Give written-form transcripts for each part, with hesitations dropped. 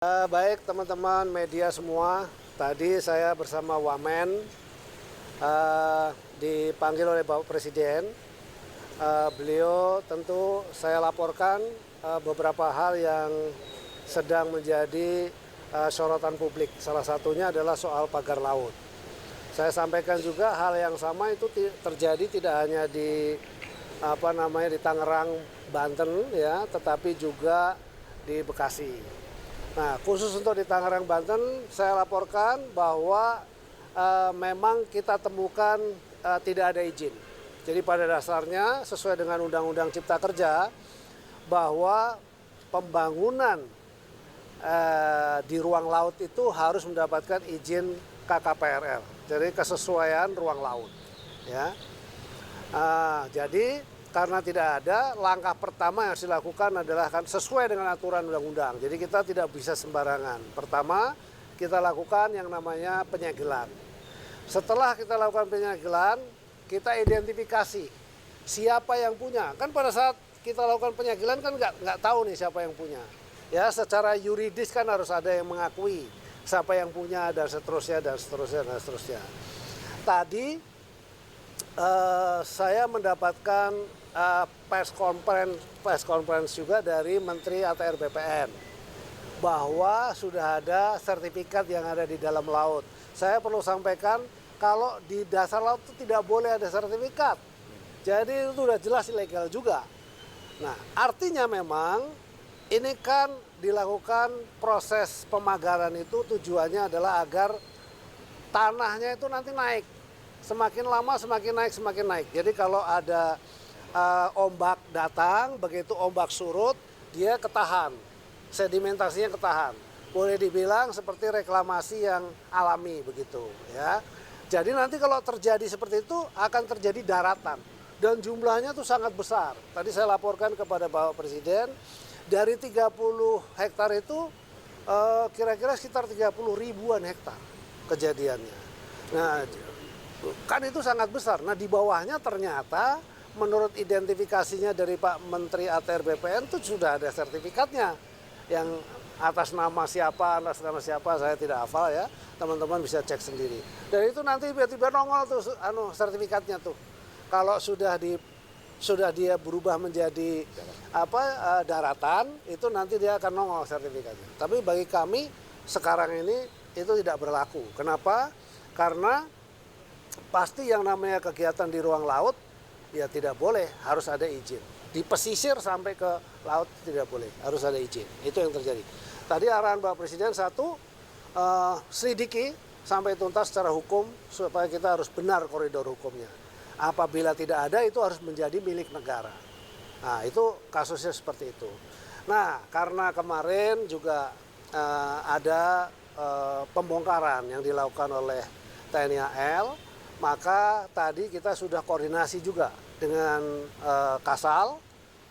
Baik teman-teman media semua, tadi saya bersama Wamen dipanggil oleh Bapak Presiden. Beliau tentu saya laporkan beberapa hal yang sedang menjadi sorotan publik. Salah satunya adalah soal pagar laut. Saya sampaikan juga hal yang sama itu terjadi tidak hanya di di Tangerang, Banten ya, tetapi juga di Bekasi. Nah, khusus untuk di Tangerang, Banten, saya laporkan bahwa memang kita temukan tidak ada izin. Jadi pada dasarnya sesuai dengan Undang-Undang Cipta Kerja bahwa pembangunan di ruang laut itu harus mendapatkan izin KKPRL. Jadi kesesuaian ruang laut. Ya. Jadi karena tidak ada, langkah pertama yang harus dilakukan adalah kan sesuai dengan aturan undang-undang. Jadi kita tidak bisa sembarangan. Pertama, kita lakukan yang namanya penyegelan. Setelah kita lakukan penyegelan, kita identifikasi siapa yang punya. Kan pada saat kita lakukan penyegelan kan nggak tahu nih siapa yang punya. Ya, secara yuridis kan harus ada yang mengakui siapa yang punya dan seterusnya dan seterusnya dan seterusnya. Tadi saya mendapatkan press conference juga dari Menteri ATR BPN bahwa sudah ada sertifikat yang ada di dalam laut. Saya perlu sampaikan kalau di dasar laut itu tidak boleh ada sertifikat. Jadi itu sudah jelas ilegal juga. Nah, artinya memang ini kan dilakukan proses pemagaran itu tujuannya adalah agar tanahnya itu nanti naik. Semakin lama semakin naik. Jadi kalau ada ombak datang, begitu ombak surut, dia ketahan, sedimentasinya ketahan. Boleh dibilang seperti reklamasi yang alami begitu, ya. Jadi nanti kalau terjadi seperti itu akan terjadi daratan dan jumlahnya tuh sangat besar. Tadi saya laporkan kepada Bapak Presiden dari 30 hektar itu kira-kira sekitar 30 ribuan hektar kejadiannya. Nah, kan itu sangat besar. Nah, di bawahnya ternyata menurut identifikasinya dari Pak Menteri ATR BPN itu sudah ada sertifikatnya. Yang atas nama siapa saya tidak hafal ya. Teman-teman bisa cek sendiri. Dan itu nanti tiba-tiba nongol tuh sertifikatnya tuh. Kalau sudah dia berubah menjadi daratan, itu nanti dia akan nongol sertifikatnya. Tapi bagi kami sekarang ini itu tidak berlaku. Kenapa? Karena pasti yang namanya kegiatan di ruang laut ya tidak boleh, harus ada izin. Di pesisir sampai ke laut tidak boleh, harus ada izin. Itu yang terjadi. Tadi arahan Bapak Presiden satu, selidiki sampai tuntas secara hukum supaya kita harus benar koridor hukumnya. Apabila tidak ada itu harus menjadi milik negara. Nah, itu kasusnya seperti itu. Nah, karena kemarin juga ada pembongkaran yang dilakukan oleh TNI AL, maka tadi kita sudah koordinasi juga dengan Kasal.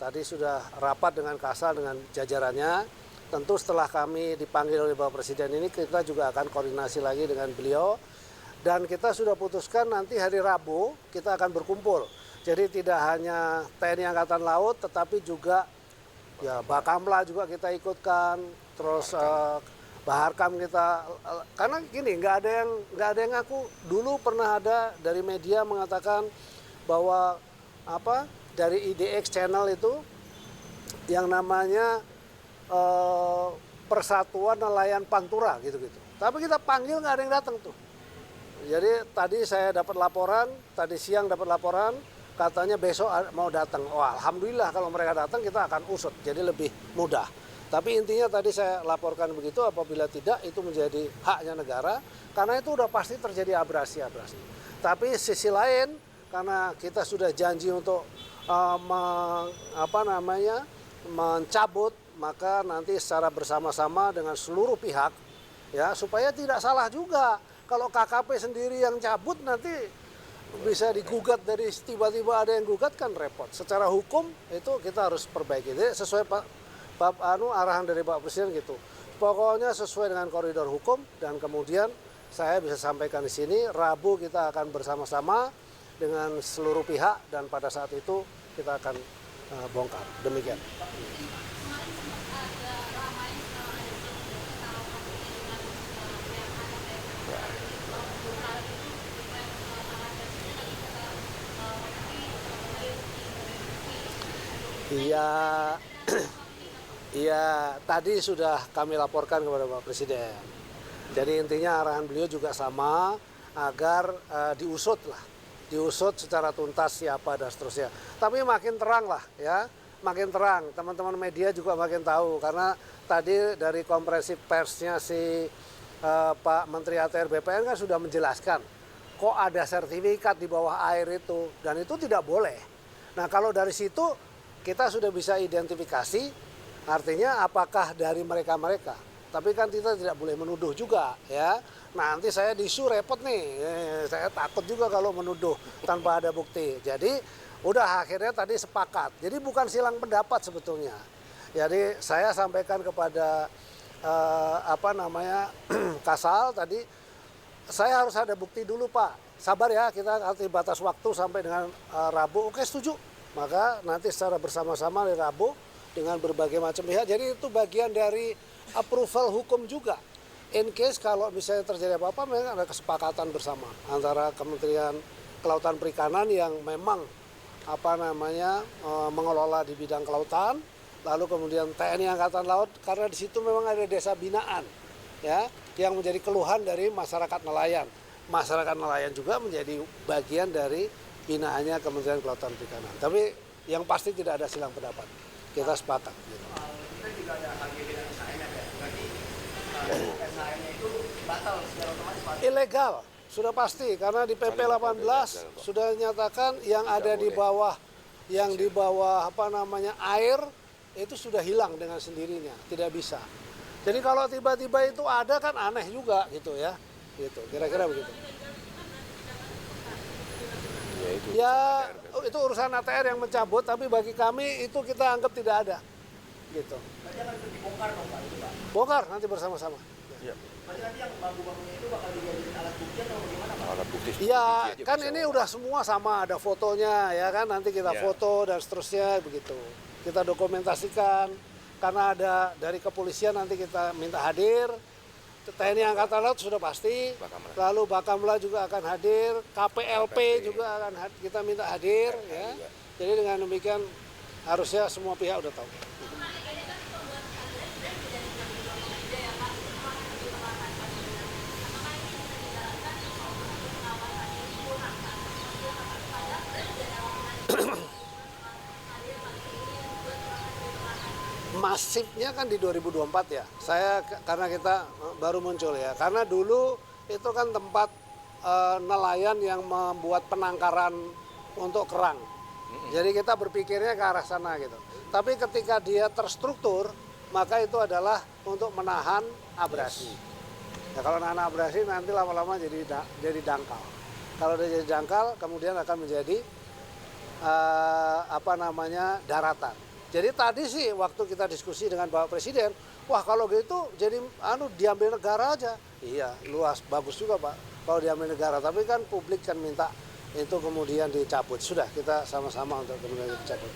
Tadi sudah rapat dengan Kasal dengan jajarannya. Tentu setelah kami dipanggil oleh Bapak Presiden ini kita juga akan koordinasi lagi dengan beliau. Dan kita sudah putuskan nanti hari Rabu kita akan berkumpul. Jadi tidak hanya TNI Angkatan Laut tetapi juga ya Bakamla juga kita ikutkan. Terus Baharkam kita, karena gini nggak ada yang ngaku. Dulu pernah ada dari media mengatakan bahwa dari IDX channel itu yang namanya Persatuan Nelayan Pantura gitu-gitu. Tapi kita panggil nggak ada yang datang tuh. Jadi tadi saya dapat laporan, tadi siang dapat laporan katanya besok mau datang. Oh, alhamdulillah kalau mereka datang kita akan usut, jadi lebih mudah. Tapi intinya tadi saya laporkan begitu, apabila tidak itu menjadi haknya negara, karena itu udah pasti terjadi abrasi-abrasi. Tapi sisi lain, karena kita sudah janji untuk mencabut, maka nanti secara bersama-sama dengan seluruh pihak, ya supaya tidak salah juga. Kalau KKP sendiri yang cabut nanti bisa digugat dari tiba-tiba ada yang gugat kan repot. Secara hukum itu kita harus perbaiki. Jadi sesuai arahan dari Pak Presiden gitu. Pokoknya sesuai dengan koridor hukum dan kemudian saya bisa sampaikan di sini Rabu kita akan bersama-sama dengan seluruh pihak dan pada saat itu kita akan bongkar. Demikian. Iya, iya, tadi sudah kami laporkan kepada Bapak Presiden. Jadi intinya arahan beliau juga sama agar diusut lah, diusut secara tuntas siapa dan seterusnya. Tapi makin terang lah ya, makin terang. Teman-teman media juga makin tahu karena tadi dari konferensi persnya si Pak Menteri ATR BPN kan sudah menjelaskan kok ada sertifikat di bawah air itu dan itu tidak boleh. Nah kalau dari situ kita sudah bisa identifikasi artinya apakah dari mereka-mereka. Tapi kan kita tidak boleh menuduh juga ya. Nanti saya disu repot nih. Saya takut juga kalau menuduh tanpa ada bukti. Jadi udah akhirnya tadi sepakat. Jadi bukan silang pendapat sebetulnya. Jadi saya sampaikan kepada Kasal tadi, saya harus ada bukti dulu Pak. Sabar ya, kita nanti batas waktu sampai dengan Rabu. Oke setuju. Maka nanti secara bersama-sama di Rabu dengan berbagai macam pihak. Jadi itu bagian dari approval hukum juga. In case kalau misalnya terjadi apa-apa, memang ada kesepakatan bersama antara Kementerian Kelautan Perikanan yang memang mengelola di bidang kelautan, lalu kemudian TNI Angkatan Laut karena di situ memang ada desa binaan, ya, yang menjadi keluhan dari masyarakat nelayan. Masyarakat nelayan juga menjadi bagian dari binaannya Kementerian Kelautan Perikanan. Tapi yang pasti tidak ada silang pendapat. Kita sepakat. Gitu. Kita juga ada HGB dan SHN ya, berarti SHN-nya itu batal secara otomatis. Ilegal, sudah pasti karena di PP 18 sudah dinyatakan yang ada di bawah air itu sudah hilang dengan sendirinya, tidak bisa. Jadi kalau tiba-tiba itu ada kan aneh juga gitu ya. Gitu, kira-kira begitu. Ya, itu urusan ATR yang mencabut, tapi bagi kami itu kita anggap tidak ada. Gitu. Berarti akan dibongkar dong Pak, itu Pak? Bongkar nanti bersama-sama. Ya. Berarti nanti yang bambu-bambunya itu bakal dijadikan alat bukti atau bagaimana Pak? Alat bukti. Iya, kan ini udah semua sama, ada fotonya ya kan, nanti kita foto dan seterusnya begitu. Kita dokumentasikan, karena ada dari kepolisian nanti kita minta hadir, TNI Angkatan Laut sudah pasti, lalu Bakamla juga akan hadir, KPLP juga akan kita minta hadir ya. Jadi dengan demikian harusnya semua pihak udah tahu. Masifnya kan di 2024 ya. Karena kita baru muncul ya. Karena dulu itu kan tempat nelayan yang membuat penangkaran untuk kerang. Jadi kita berpikirnya ke arah sana gitu. Tapi ketika dia terstruktur, maka itu adalah untuk menahan abrasi. Ya, kalau nahan abrasi nanti lama-lama jadi dangkal. Kalau dia jadi dangkal, kemudian akan menjadi daratan. Jadi tadi sih waktu kita diskusi dengan Bapak Presiden, wah kalau gitu jadi diambil negara aja. Iya, luas, bagus juga Pak kalau diambil negara. Tapi kan publik kan minta itu kemudian dicabut. Sudah kita sama-sama untuk kemudian dicabut.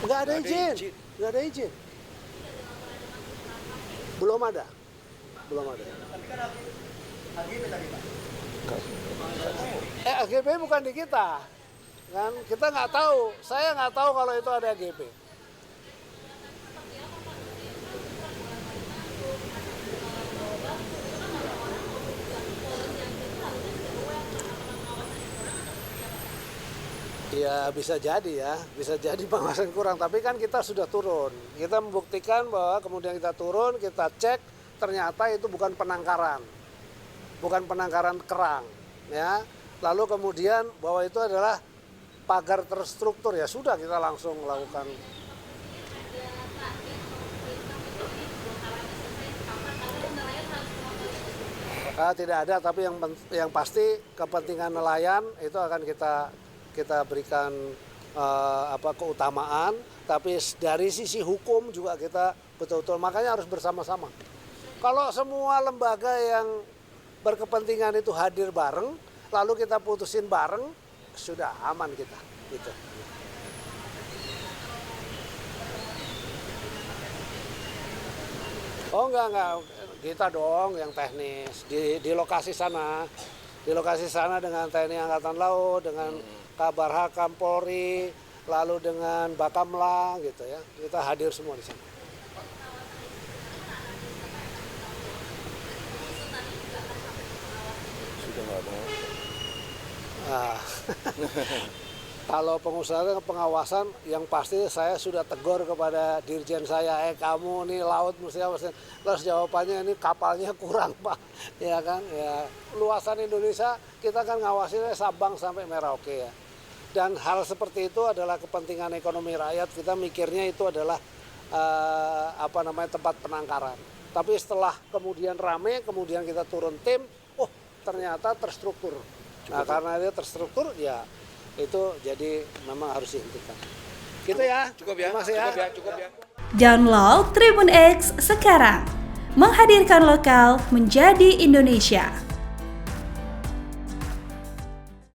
Nggak ada izin, nggak ada izin. Belum ada. Tapi kan HGB tadi Pak? HGB bukan di kita. Kan kita nggak tahu, saya nggak tahu kalau itu ada GP. Ya bisa jadi pengawasan kurang, tapi kan kita sudah turun. Kita membuktikan bahwa kemudian kita turun, kita cek, ternyata itu bukan penangkaran kerang, ya. Lalu kemudian bahwa itu adalah pagar terstruktur, ya sudah kita langsung lakukan. Tidak ada, tapi yang pasti kepentingan nelayan itu akan kita berikan keutamaan, tapi dari sisi hukum juga kita betul-betul makanya harus bersama-sama. Kalau semua lembaga yang berkepentingan itu hadir bareng, lalu kita putusin bareng, sudah aman kita gitu. Oh enggak, kita dong yang teknis di lokasi sana dengan TNI Angkatan Laut, dengan Kabar Hakam Polri, lalu dengan Bakamla gitu ya, kita hadir semua di sana. Sudah nggak mau. Nah, kalau pengusaha pengawasan yang pasti saya sudah tegur kepada dirjen saya, kamu nih laut mesti awasin. Terus jawabannya ini kapalnya kurang Pak, ya kan? Ya luasan Indonesia kita kan ngawasinnya Sabang sampai Merauke ya. Dan hal seperti itu adalah kepentingan ekonomi rakyat. Kita mikirnya itu adalah tempat penangkaran. Tapi setelah kemudian rame, kemudian kita turun tim, oh ternyata terstruktur. Nah karena dia terstruktur ya itu jadi memang harus dihentikan. Gitu ya. Cukup ya. Terima kasih ya. Cukup ya. Download Tribun X sekarang. Menghadirkan lokal menjadi Indonesia.